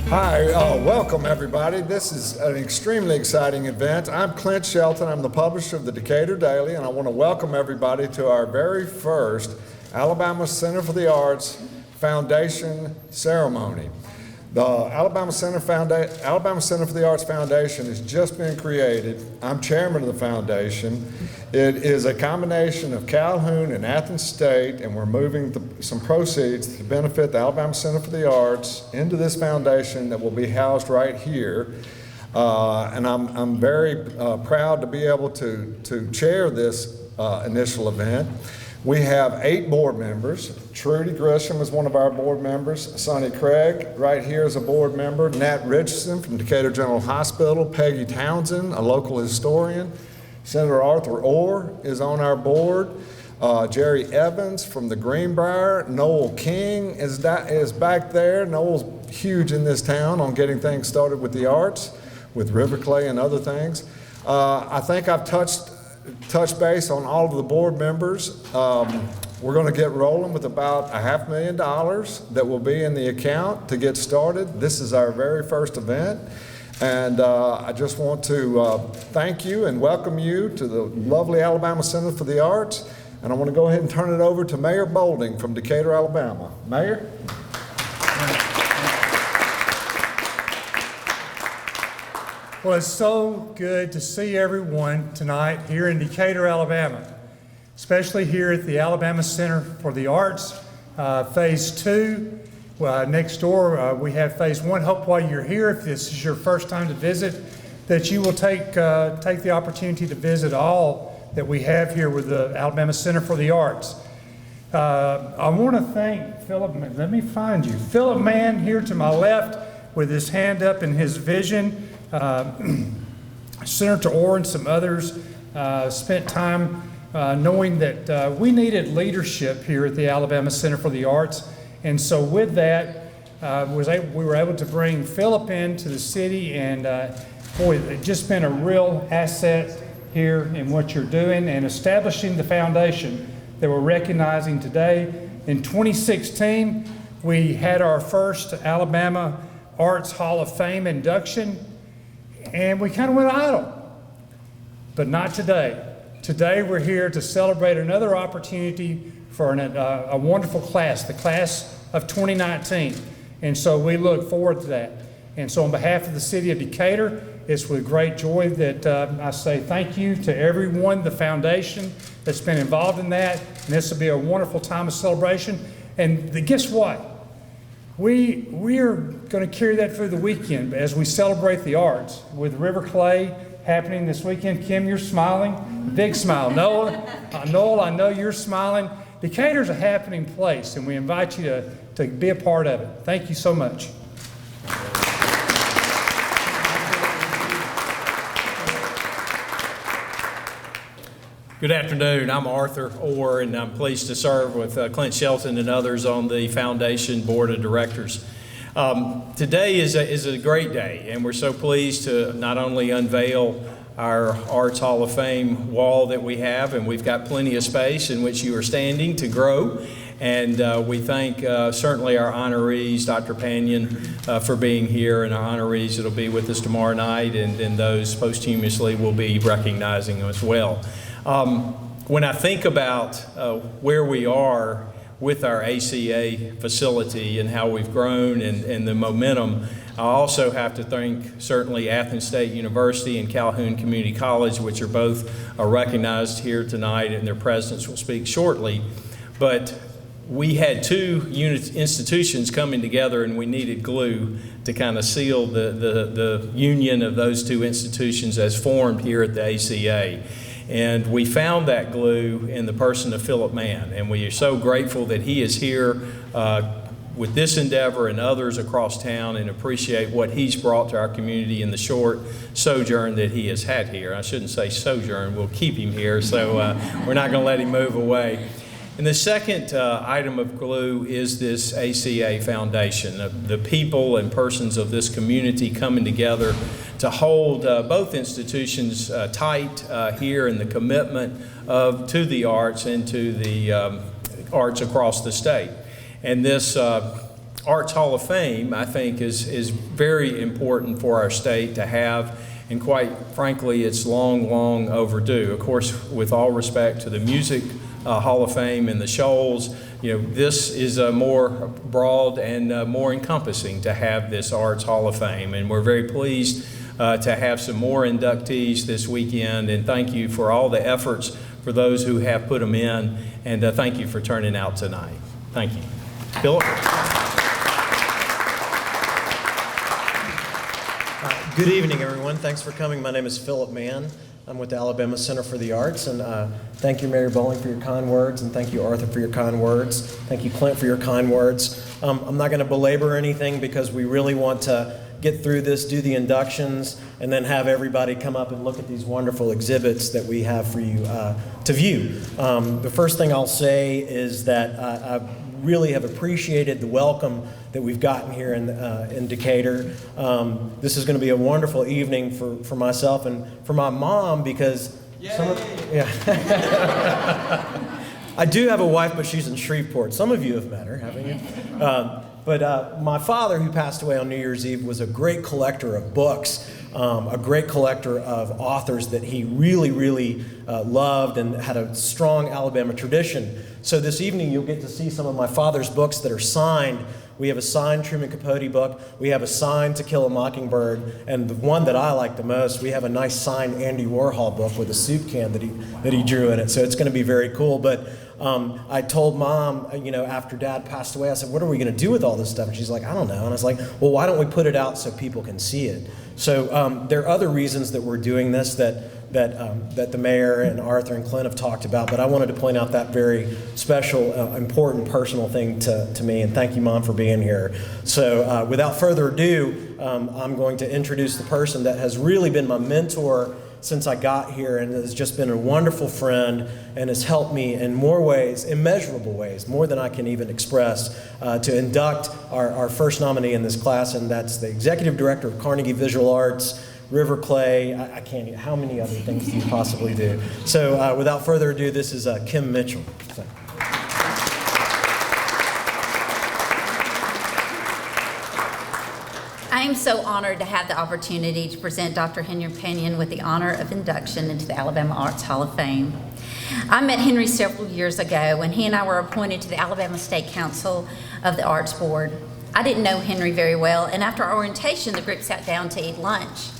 Hi, welcome everybody. This is an extremely exciting event. I'm Clint Shelton. I'm the publisher of the Decatur Daily, and I want to welcome everybody to our very first Alabama Center for the Arts Foundation ceremony. The Alabama Center for the Arts Foundation has just been created. I'm chairman of the foundation. It is a combination of Calhoun and Athens State, and we're moving some proceeds to benefit the Alabama Center for the Arts into this foundation that will be housed right here. And I'm very proud to be able to chair this initial event. We have 8 board members. Trudy Grisham is one of our board members. Sonny Craig right here is a board member. Nat Richardson from Decatur General Hospital. Peggy Townsend, a local historian. Senator Arthur Orr is on our board. Jerry Evans from the Greenbrier. Noel King is back there. Noel's huge in this town on getting things started with the arts, with River Clay and other things. I think I've touched base on all of the board members. We're going to get rolling with about $500,000 that will be in the account to get started. This is our very first event, and I just want to thank you and welcome you to the lovely Alabama Center for the Arts, and I want to go ahead and turn it over to Mayor Bolding from Decatur, Alabama. Mayor? Well, it's so good to see everyone tonight here in Decatur, Alabama, especially here at the Alabama Center for the Arts, Phase 2. Next door, we have Phase 1. Hope while you're here, if this is your first time to visit, that you will take the opportunity to visit all that we have here with the Alabama Center for the Arts. I want to thank Philip, let me find you, Philip Mann here to my left with his hand up and his vision. Senator Orr and some others spent time knowing that we needed leadership here at the Alabama Center for the Arts, and so with that we were able to bring Philip into the city, and boy, it's just been a real asset here in what you're doing and establishing the foundation that we're recognizing today. In 2016 we had our first Alabama Arts Hall of Fame induction, and we kind of went idle, but not today. Today we're here to celebrate another opportunity for a wonderful class, the class of 2019. And so we look forward to that. And so on behalf of the city of Decatur, it's with great joy that I say thank you to everyone, the foundation that's been involved in that. And this will be a wonderful time of celebration. And guess what? We are going to carry that through the weekend as we celebrate the arts with River Clay happening this weekend. Kim, you're smiling. Big smile. Noel, I know you're smiling. Decatur's a happening place, and we invite you to be a part of it. Thank you so much. Good afternoon. I'm Arthur Orr, and I'm pleased to serve with Clint Shelton and others on the Foundation Board of Directors. Today is a great day, and we're so pleased to not only unveil our Arts Hall of Fame wall that we have, and we've got plenty of space in which you are standing to grow. And we thank certainly our honorees, Dr. Panion, for being here, and our honorees that will be with us tomorrow night, and those posthumously will be recognizing them as well. When I think about where we are with our ACA facility and how we've grown and the momentum, I also have to thank certainly Athens State University and Calhoun Community College, which are both recognized here tonight, and their presidents will speak shortly. But we had two institutions coming together, and we needed glue to kind of seal the union of those two institutions as formed here at the ACA. And we found that glue in the person of Philip Mann, and we are so grateful that he is here with this endeavor and others across town, and appreciate what he's brought to our community in the short sojourn that he has had here. I shouldn't say sojourn, we'll keep him here, so we're not going to let him move away. And the second item of glue is this ACA Foundation, the people and persons of this community coming together to hold both institutions tight here in the commitment to the arts and to the arts across the state. And this Arts Hall of Fame, I think, is very important for our state to have, and quite frankly, it's long, long overdue. Of course, with all respect to the Music Hall of Fame and the Shoals, this is more broad and more encompassing to have this Arts Hall of Fame, and we're very pleased to have some more inductees this weekend, and thank you for all the efforts for those who have put them in, and thank you for turning out tonight. Thank you. Philip? Good evening, everyone. Thanks for coming. My name is Philip Mann. I'm with the Alabama Center for the Arts, and thank you, Mary Bowling, for your kind words, and thank you, Arthur, for your kind words. Thank you, Clint, for your kind words. I'm not going to belabor anything because we really want to get through this, do the inductions, and then have everybody come up and look at these wonderful exhibits that we have for you to view. The first thing I'll say is that I really have appreciated the welcome that we've gotten here in Decatur. This is going to be a wonderful evening for myself and for my mom because I do have a wife, but she's in Shreveport. Some of you have met her, haven't you? But my father, who passed away on New Year's Eve, was a great collector of books, a great collector of authors that he really, really loved and had a strong Alabama tradition. So this evening you'll get to see some of my father's books that are signed. We have a signed Truman Capote book. We have a signed To Kill a Mockingbird. And the one that I like the most, we have a nice signed Andy Warhol book with a soup can that he drew in it. So it's going to be very cool. But I told Mom, after Dad passed away, I said, what are we going to do with all this stuff? And she's like, I don't know. And I was like, well, why don't we put it out so people can see it? So there are other reasons that we're doing this that the mayor and Arthur and Clint have talked about, but I wanted to point out that very special, important, personal thing to me, and thank you, Mom, for being here. So without further ado, I'm going to introduce the person that has really been my mentor since I got here and has just been a wonderful friend and has helped me in more ways, immeasurable ways, more than I can even express, to induct our first nominee in this class, and that's the Executive Director of Carnegie Visual Arts, River Clay. I can't, how many other things do you possibly do? So without further ado, this is Kim Mitchell. So. I am so honored to have the opportunity to present Dr. Henry Panion with the honor of induction into the Alabama Arts Hall of Fame. I met Henry several years ago when he and I were appointed to the Alabama State Council of the Arts Board. I didn't know Henry very well, and after our orientation, the group sat down to eat lunch.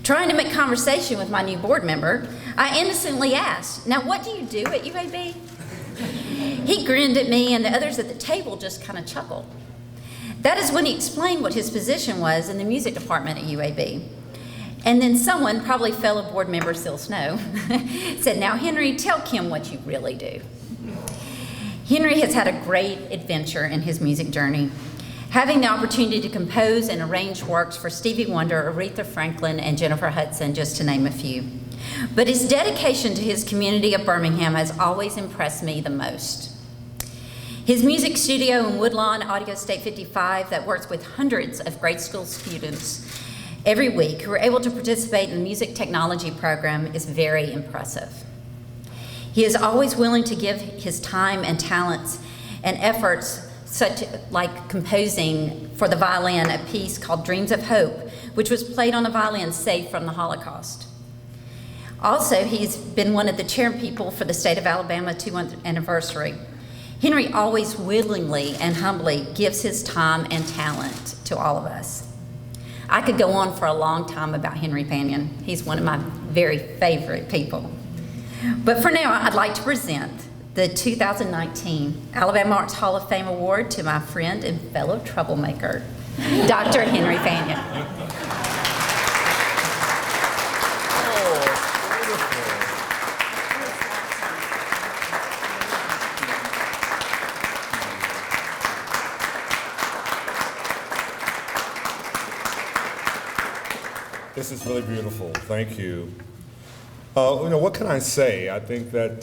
Trying to make conversation with my new board member, I innocently asked, "Now what do you do at UAB?" He grinned at me, and the others at the table just kind of chuckled. That is when he explained what his position was in the music department at UAB. And then someone, probably fellow board member Sil Snow, said, "Now Henry, tell Kim what you really do." Henry has had a great adventure in his music journey, having the opportunity to compose and arrange works for Stevie Wonder, Aretha Franklin, and Jennifer Hudson, just to name a few. But his dedication to his community of Birmingham has always impressed me the most. His music studio in Woodlawn, Audio State 55, that works with hundreds of grade school students every week who are able to participate in the music technology program, is very impressive. He is always willing to give his time and talents and efforts, such like composing for the violin a piece called Dreams of Hope, which was played on a violin saved from the Holocaust. Also, he's been one of the chairpeople for the state of Alabama 200th anniversary. Henry always willingly and humbly gives his time and talent to all of us. I could go on for a long time about Henry Panion. He's one of my very favorite people. But for now, I'd like to present the 2019 Alabama Arts Hall of Fame Award to my friend and fellow troublemaker, Dr. Henry Panion. This is really beautiful. Thank you. What can I say? I think that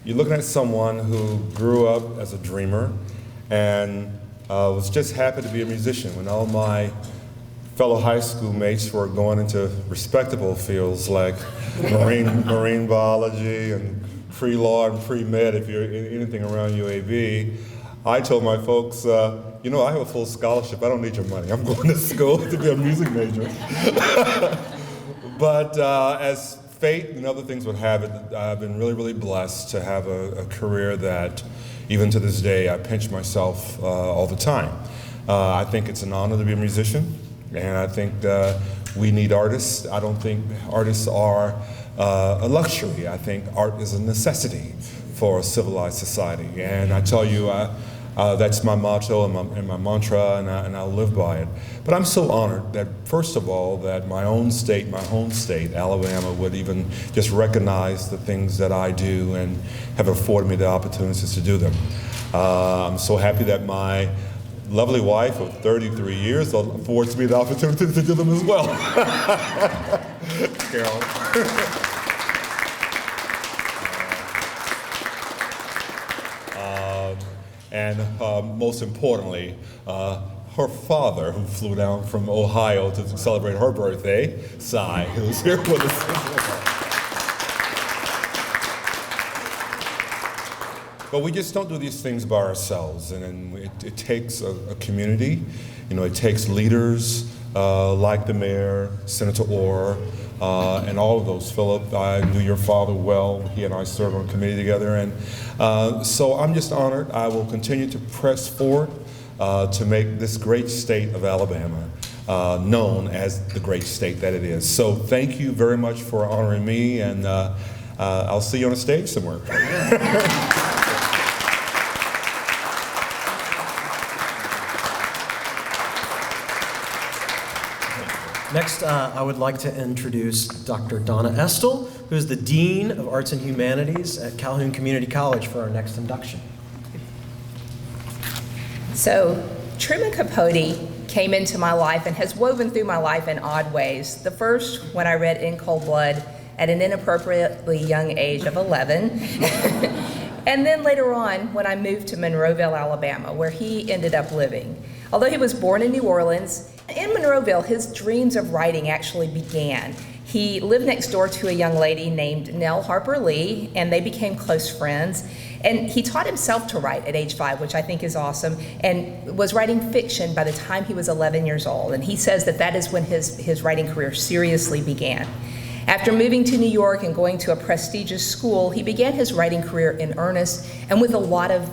you're looking at someone who grew up as a dreamer and was just happy to be a musician when all my fellow high school mates were going into respectable fields like marine biology and pre-law and pre-med if you're anything around UAB. I told my folks, you know, I have a full scholarship. I don't need your money. I'm going to school to be a music major. But as fate and other things would have it, I've been really, really blessed to have a career that, even to this day, I pinch myself all the time. I think it's an honor to be a musician, and I think we need artists. I don't think artists are a luxury. I think art is a necessity for a civilized society. And I tell you, that's my motto and my mantra, and I'll live by it. But I'm so honored that, first of all, that my own state, my home state, Alabama, would even just recognize the things that I do and have afforded me the opportunities to do them. I'm so happy that my lovely wife of 33 years affords me the opportunity to do them as well. Carol. And most importantly, her father, who flew down from Ohio to celebrate her birthday, Cy, who's here with us. But we just don't do these things by ourselves, and it takes a community. You know, it takes leaders like the mayor, Senator Orr, and all of those. Philip, I knew your father well. He and I served on a committee together, and so I'm just honored. I will continue to press forward to make this great state of Alabama known as the great state that it is. So thank you very much for honoring me, and I'll see you on a stage somewhere. Next, I would like to introduce Dr. Donna Estill, who is the Dean of Arts and Humanities at Calhoun Community College, for our next induction. So, Truman Capote came into my life and has woven through my life in odd ways. The first, when I read In Cold Blood at an inappropriately young age of 11. And then later on, when I moved to Monroeville, Alabama, where he ended up living. Although he was born in New Orleans, in Monroeville, his dreams of writing actually began. He lived next door to a young lady named Nell Harper Lee, and they became close friends. And he taught himself to write at age 5, which I think is awesome, and was writing fiction by the time he was 11 years old. And he says that that is when his writing career seriously began. After moving to New York and going to a prestigious school, he began his writing career in earnest and with a lot of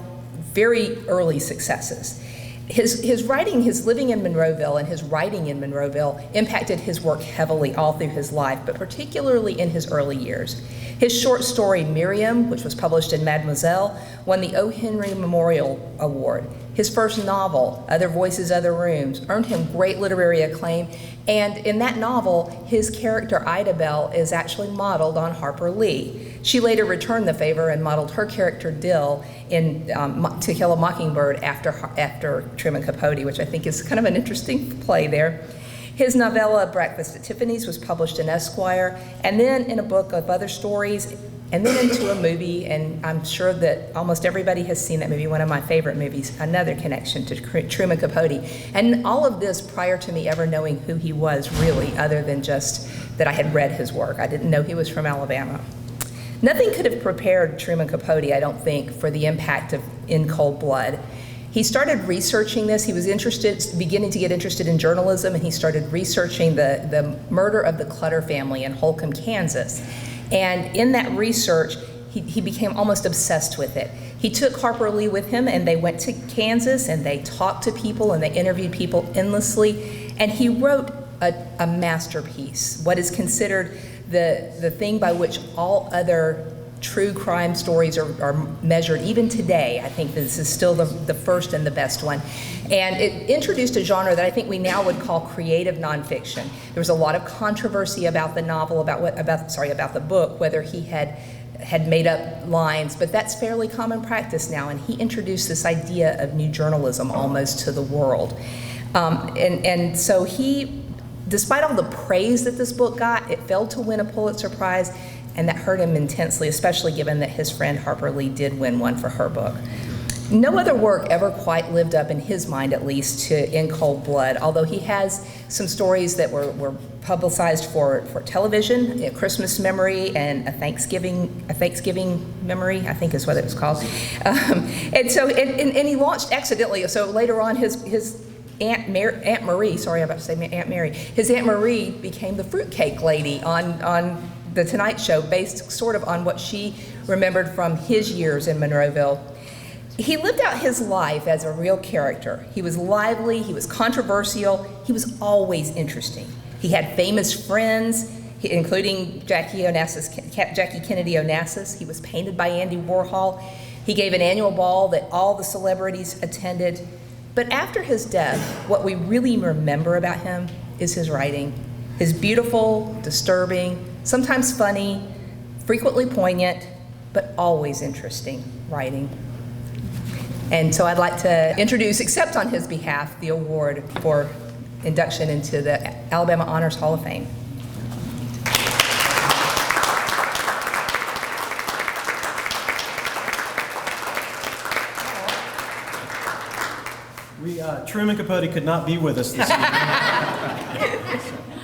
very early successes. His writing, his living in Monroeville and his writing in Monroeville impacted his work heavily all through his life, but particularly in his early years. His short story, Miriam, which was published in Mademoiselle, won the O. Henry Memorial Award. His first novel, Other Voices, Other Rooms, earned him great literary acclaim, and in that novel, his character Ida Bell is actually modeled on Harper Lee. She later returned the favor and modeled her character Dill in To Kill a Mockingbird after Truman Capote, which I think is kind of an interesting play there. His novella, Breakfast at Tiffany's, was published in Esquire, and then in a book of other stories, and then into a movie, and I'm sure that almost everybody has seen that movie, one of my favorite movies, another connection to Truman Capote. And all of this prior to me ever knowing who he was really, other than just that I had read his work. I didn't know he was from Alabama. Nothing could have prepared Truman Capote, I don't think, for the impact of In Cold Blood. He started researching this. He was beginning to get interested in journalism, and he started researching the murder of the Clutter family in Holcomb, Kansas. And in that research, he became almost obsessed with it. He took Harper Lee with him, and they went to Kansas, and they talked to people, and they interviewed people endlessly. And he wrote a masterpiece, what is considered the thing by which all other true crime stories are measured. Even today, I think this is still the first and the best one. And it introduced a genre that I think we now would call creative nonfiction. There was a lot of controversy about the novel, about the book, whether he had made up lines, but that's fairly common practice now. And he introduced this idea of new journalism almost to the world. And so he, despite all the praise that this book got, it failed to win a Pulitzer Prize. And that hurt him intensely, especially given that his friend Harper Lee did win one for her book. No other work ever quite lived up, in his mind at least, to In Cold Blood, although he has some stories that were publicized for television, A Christmas Memory and a Thanksgiving Memory, I think is what it was called. And he launched accidentally, so later on his Aunt Marie, sorry, I'm about to say Aunt Mary, his Aunt Marie became the fruitcake lady on The Tonight Show, based sort of on what she remembered from his years in Monroeville. He lived out his life as a real character. He was lively, he was controversial, he was always interesting. He had famous friends, including Jackie Kennedy Onassis. He was painted by Andy Warhol. He gave an annual ball that all the celebrities attended. But after his death, what we really remember about him is his writing. His beautiful, disturbing, sometimes funny, frequently poignant, but always interesting writing. And so I'd like to introduce, accept on his behalf, the award for induction into the Alabama Honors Hall of Fame. Truman Capote could not be with us this evening.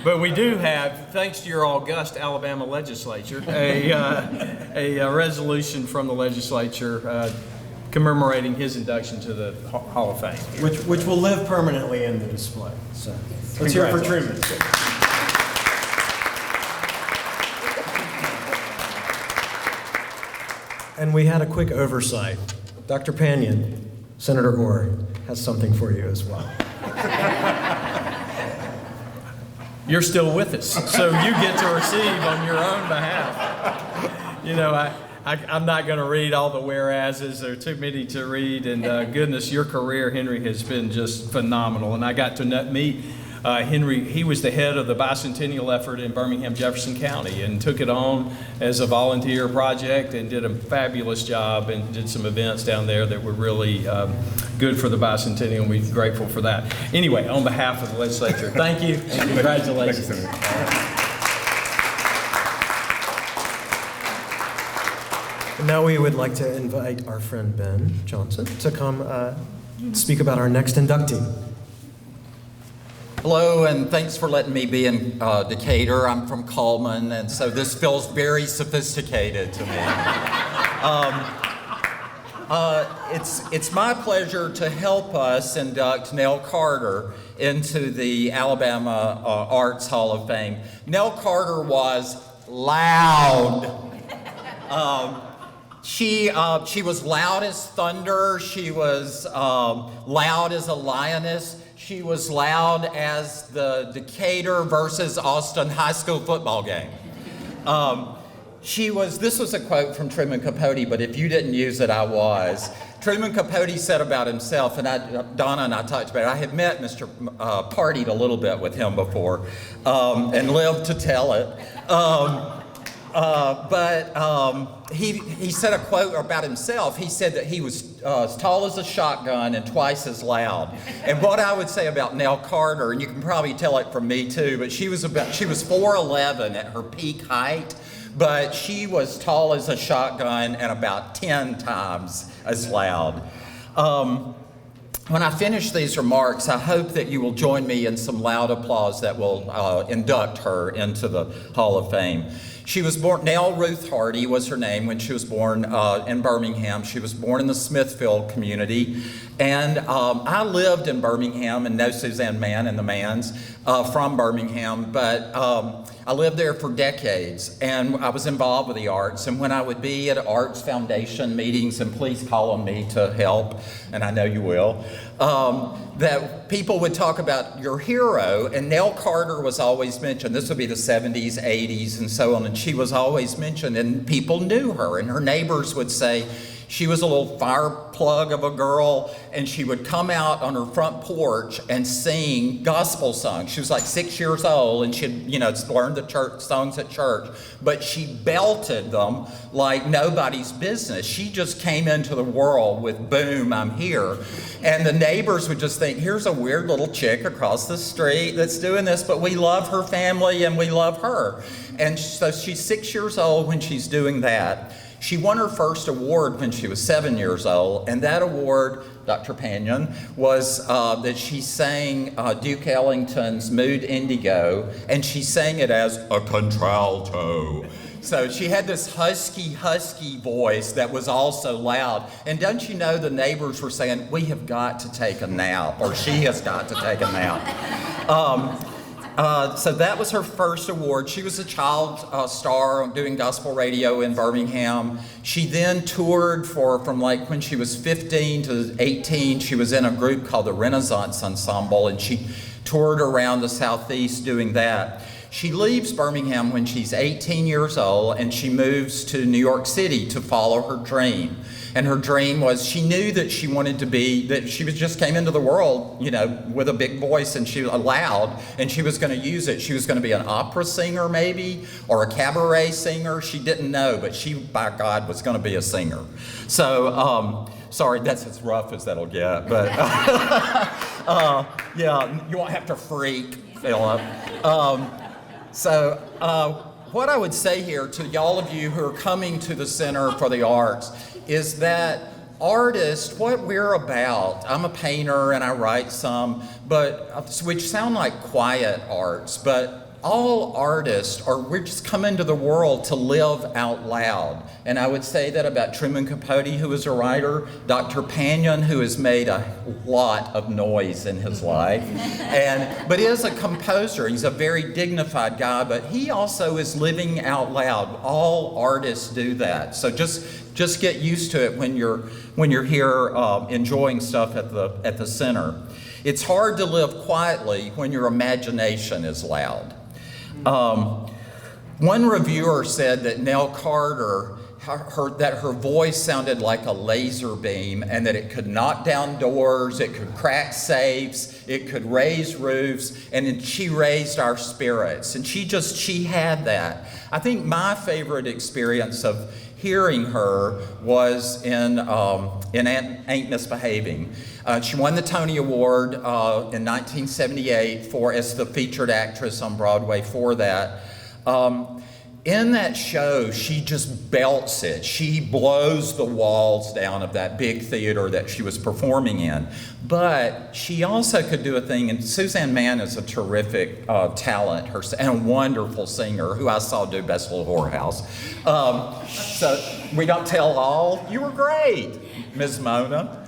But we do have, thanks to your august Alabama legislature, a resolution from the legislature commemorating his induction to the Hall of Fame. Which will live permanently in the display. So let's hear it for Truman. And we had a quick oversight. Dr. Panion, Senator Orr, has something for you as well. You're still with us, so you get to receive on your own behalf. You know, I'm not going to read all the whereases. There are too many to read, and goodness, your career, Henry, has been just phenomenal. And I got to meet Henry. He was the head of the bicentennial effort in Birmingham, Jefferson County, and took it on as a volunteer project and did a fabulous job and did some events down there that were really good for the bicentennial, and we're grateful for that. Anyway, on behalf of the legislature, thank you and congratulations. Thank you, Senator. Now we would like to invite our friend Ben Johnson to come speak about our next inductee. Hello, and thanks for letting me be in Decatur. I'm from Coleman, and so this feels very sophisticated to me. It's my pleasure to help us induct Nell Carter into the Alabama Arts Hall of Fame. Nell Carter was loud. She was loud as thunder. She was loud as a lioness. She was loud as the Decatur versus Austin high school football game. This was a quote from Truman Capote, but if you didn't use it, I was. Truman Capote said about himself, and Donna and I talked about it, I had met Mr. Partied a little bit with him before, and lived to tell it. He said a quote about himself. He said that he was as tall as a shotgun and twice as loud. And what I would say about Nell Carter, and you can probably tell it from me too, but she was 4'11" at her peak height, but she was tall as a shotgun and about 10 times as loud. When I finish these remarks, I hope that you will join me in some loud applause that will induct her into the Hall of Fame. She was born, Nell Ruth Hardy was her name when she was born in Birmingham. She was born in the Smithfield community. And I lived in Birmingham and know Suzanne Mann and the Manns from Birmingham, but I lived there for decades and I was involved with the arts. And when I would be at Arts Foundation meetings, and please call on me to help, and I know you will, that people would talk about your hero, and Nell Carter was always mentioned. This would be the 70s, 80s, and so on, and she was always mentioned, and people knew her, and her neighbors would say she was a little fire plug of a girl, and she would come out on her front porch and sing gospel songs. She was like 6 years old, and she'd, learned the church songs at church, but she belted them like nobody's business. She just came into the world with, boom, I'm here. And the neighbors would just think, here's a weird little chick across the street that's doing this, but we love her family and we love her. And so she's 6 years old when she's doing that. She won her first award when she was 7 years old, and that award, Dr. Panion, was that she sang Duke Ellington's Mood Indigo, and she sang it as a contralto. So she had this husky voice that was also loud. And don't you know, the neighbors were saying, we have got to take a nap, or she has got to take a nap. So that was her first award. She was a child star doing gospel radio in Birmingham. She then toured from like when she was 15 to 18. She was in a group called the Renaissance Ensemble, and she toured around the Southeast doing that. She leaves Birmingham when she's 18 years old, and she moves to New York City to follow her dream. And her dream was, she knew that she wanted to be, that she just came into the world, you know, with a big voice, and she was loud, and she was going to use it. She was going to be an opera singer maybe, or a cabaret singer. She didn't know, but she, by God, was going to be a singer. So, sorry, that's as rough as that'll get, but yeah, you won't have to freak, Philip. What I would say here to all of you who are coming to the Center for the Arts is that artists, what we're about, I'm a painter and I write some, which sound like quiet arts, but all artists we're just come into the world to live out loud. And I would say that about Truman Capote, who is a writer, Dr. Panion, who has made a lot of noise in his life, but he is a composer. He's a very dignified guy, but he also is living out loud. All artists do that. So just get used to it when you're here enjoying stuff at the center. It's hard to live quietly when your imagination is loud. One reviewer said that Nell Carter, that her voice sounded like a laser beam, and that it could knock down doors, it could crack safes, it could raise roofs, and she raised our spirits. And she had that. I think my favorite experience of hearing her was in Ain't Misbehaving. She won the Tony Award in 1978 as the featured actress on Broadway for that. In that show, she just belts it. She blows the walls down of that big theater that she was performing in. But she also could do a thing, and Suzanne Mann is a terrific talent and a wonderful singer who I saw do Best Little Whorehouse. So we don't tell all. You were great, Ms. Mona.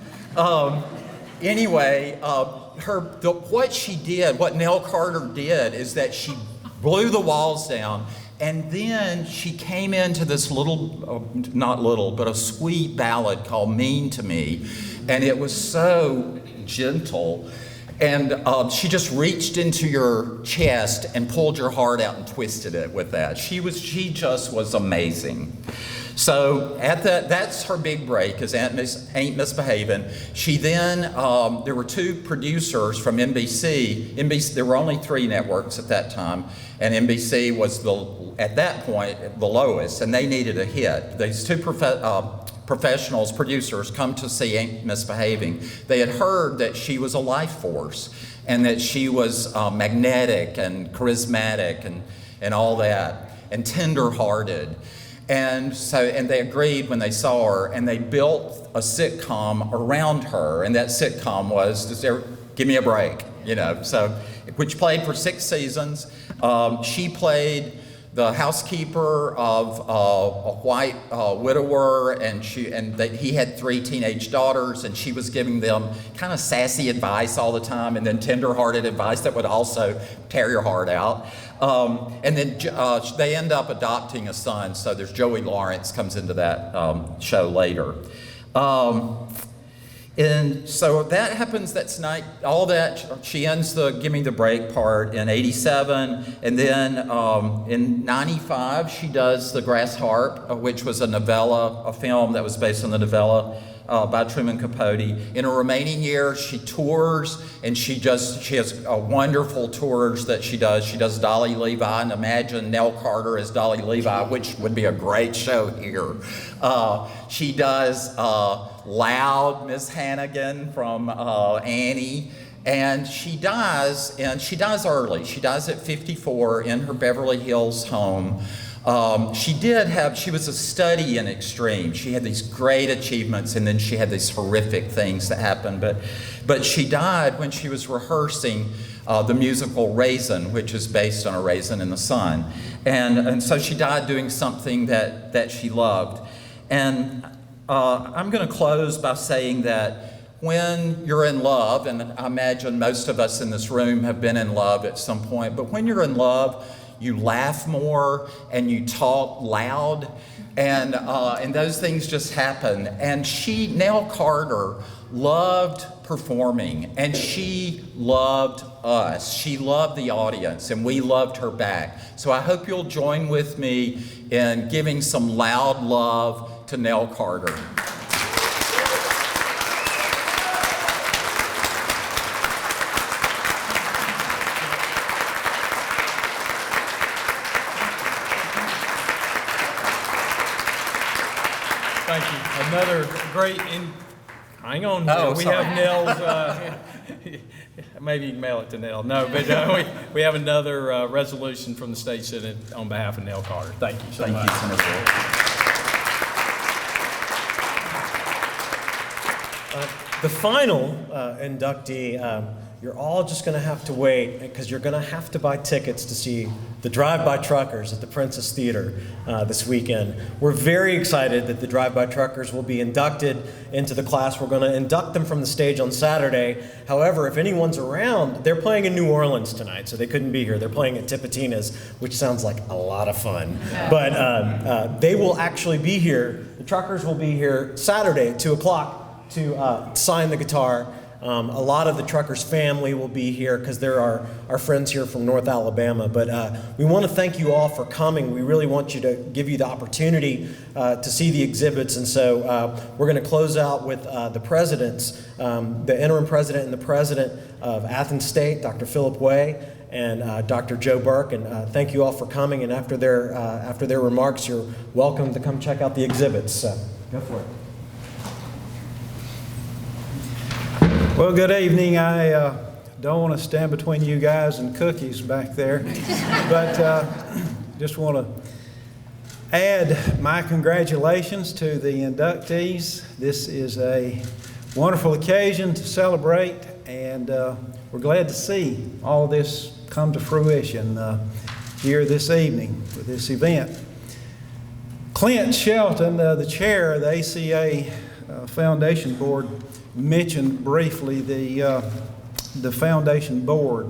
Anyway, what she did, what Nell Carter did, is that she blew the walls down. And then she came into this not little, but a sweet ballad called Mean to Me. And it was so gentle. And she just reached into your chest and pulled your heart out and twisted it with that. She just was amazing. So that's her big break, is Ain't Misbehaving. She then, there were two producers from NBC. There were only 3 networks at that time, and NBC was at that point the lowest, and they needed a hit. These two professionals, producers, come to see Ain't Misbehaving. They had heard that she was a life force, and that she was magnetic and charismatic and all that, and tender-hearted. And they agreed when they saw her, and they built a sitcom around her, and that sitcom was Give Me a Break, which played for 6 seasons. She played the housekeeper of a white widower, and he had 3 teenage daughters, and she was giving them kind of sassy advice all the time, and then tender-hearted advice that would also tear your heart out. And then they end up adopting a son, so there's Joey Lawrence comes into that show later. And so that happens that night, all that, she ends the Give Me the Break part in 87, and then in 95 she does The Grass Harp, which was a film that was based on the novella by Truman Capote. In her remaining years, she tours, and she has wonderful tours that she does. She does Dolly Levi, and imagine Nell Carter as Dolly Levi, which would be a great show here. She does Loud, Miss Hannigan from Annie, and she dies early. She dies at 54 in her Beverly Hills home. She was a study in extreme. She had these great achievements, and then she had these horrific things that happened. But she died when she was rehearsing the musical Raisin, which is based on a raisin in the sun. And so she died doing something that she loved. And I'm going to close by saying that when you're in love, and I imagine most of us in this room have been in love at some point, but when you're in love, you laugh more and you talk loud, and those things just happen. And Nell Carter, loved performing, and she loved us. She loved the audience, and we loved her back. So I hope you'll join with me in giving some loud love to Nell Carter. Thank you. Another great, hang on, Oh, we sorry. have Nell's, maybe you can mail it to Nell. No, but we have another resolution from the State Senate on behalf of Nell Carter. Thank you so much. Thank you, Senator. The final inductee, you're all just going to have to wait because you're going to have to buy tickets to see the Drive-By Truckers at the Princess Theater this weekend. We're very excited that the Drive-By Truckers will be inducted into the class. We're going to induct them from the stage on Saturday. However, if anyone's around, they're playing in New Orleans tonight, so they couldn't be here. They're playing at Tipitina's, which sounds like a lot of fun. But they will actually be here. The Truckers will be here Saturday at 2 o'clock to sign the guitar. A lot of the Truckers family will be here because they're our friends here from North Alabama. But we want to thank you all for coming. We really want you to give you the opportunity to see the exhibits. And so we're going to close out with the presidents, the interim president and the president of Athens State, Dr. Philip Way, and Dr. Joe Burke. And thank you all for coming. And after their remarks, you're welcome to come check out the exhibits. So go for it. Well, good evening. I don't want to stand between you guys and cookies back there, but just want to add my congratulations to the inductees. This is a wonderful occasion to celebrate, and we're glad to see all this come to fruition here this evening with this event. Clint Shelton, the chair of the ACA Foundation Board, mentioned briefly the foundation board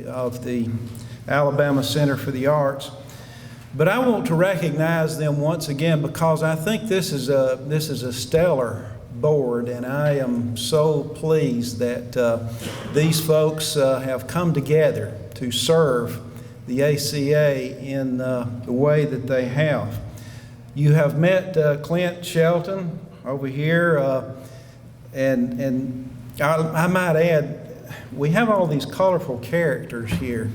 of the Alabama Center for the Arts, but I want to recognize them once again because I think this is a stellar board, and I am so pleased that these folks have come together to serve the ACA in the way that they have. You have met Clint Shelton over here. And I might add, we have all these colorful characters here,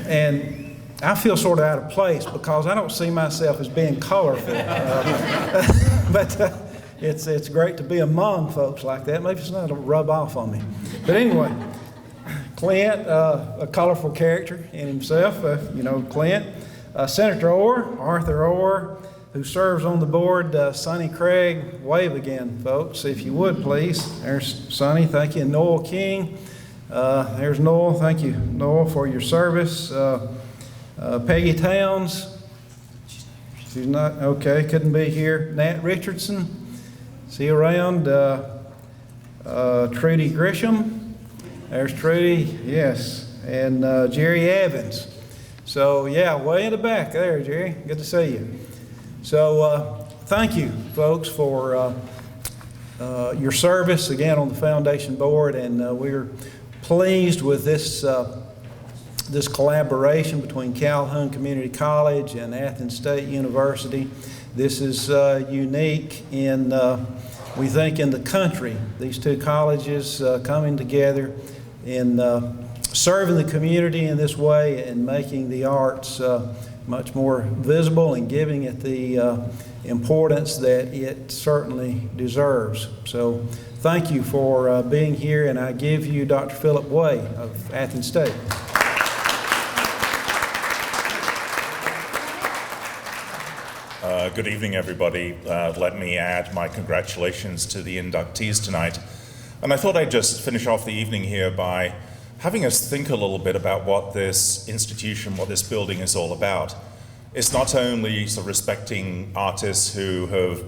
and I feel sort of out of place because I don't see myself as being colorful. But it's great to be among folks like that. Maybe it's not to rub off on me. But anyway, Clint, a colorful character in himself, Clint. Senator Orr, Arthur Orr, who serves on the board, Sonny Craig. Wave again, folks, if you would, please. There's Sonny, thank you. And Noel King, there's Noel. Thank you, Noel, for your service. Peggy Towns, she's not, okay, couldn't be here. Nat Richardson, see you around. Trudy Grisham, there's Trudy, yes. And Jerry Evans. So, yeah, way in the back there, Jerry, good to see you. So thank you, folks, for your service again on the foundation board, and we're pleased with this collaboration between Calhoun Community College and Athens State University. This is unique in, we think, in the country. These two colleges coming together in serving the community in this way and making the arts much more visible and giving it the importance that it certainly deserves. So thank you for being here, and I give you Dr. Philip Way of Athens State. Good evening, everybody. Let me add my congratulations to the inductees tonight. And I thought I'd just finish off the evening here by having us think a little bit about what this institution, what this building is all about. It's not only sort of respecting artists who have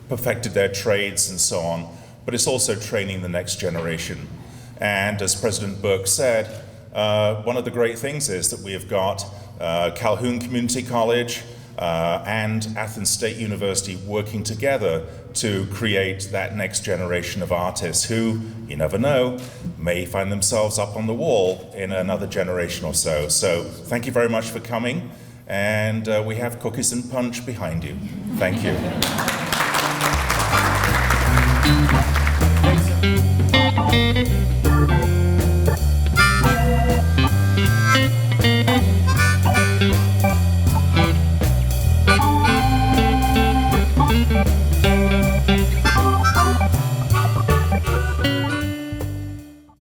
perfected their trades and so on, but it's also training the next generation. And as President Burke said, one of the great things is that we have got Calhoun Community College and Athens State University working together to create that next generation of artists who, you never know, may find themselves up on the wall in another generation or so. So thank you very much for coming, and we have cookies and punch behind you. Thank you.